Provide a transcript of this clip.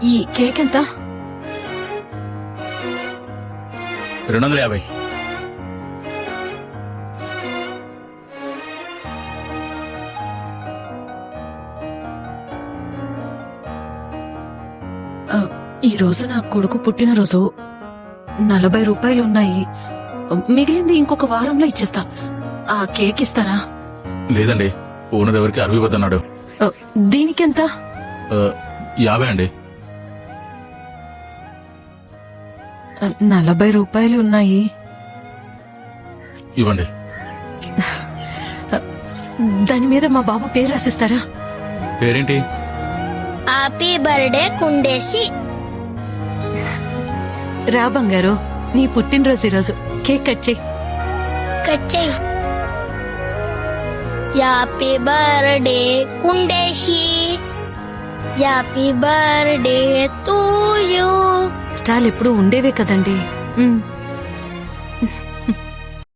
ఈ కేక్ ఎంత? 250. ఈ రోజు నా కొడుకు పుట్టినరోజు. 40 రూపాయలు ఉన్నాయి. మిగిలింది ఇంకొక వారంలో ఇచ్చేస్తా. ఆ కేక్ ఇస్తారా? లేదండి, ఓనర్ ఎవరికి 60 వద్దన్నాడు. దీనికెంత? 50 అండి. 40 రూపాయలు ఉన్నాయి. ఇవ్వండి. దాని మీద మా బాబు పేరు రాసిస్తారా? పేరేంటి? హ్యాపీ బర్త్డే కుండేసి. రా బంగారు, నీ పుట్టినరోజు ఈరోజు. కేక్ కట్ చెయ్యి. కట్ చెయ్యి. హ్యాపీ బర్త్డే కుండేసి, హ్యాపీ బర్త్డే టు యూ. ఇష్టాలు ఎప్పుడు ఉండేవే కదండి.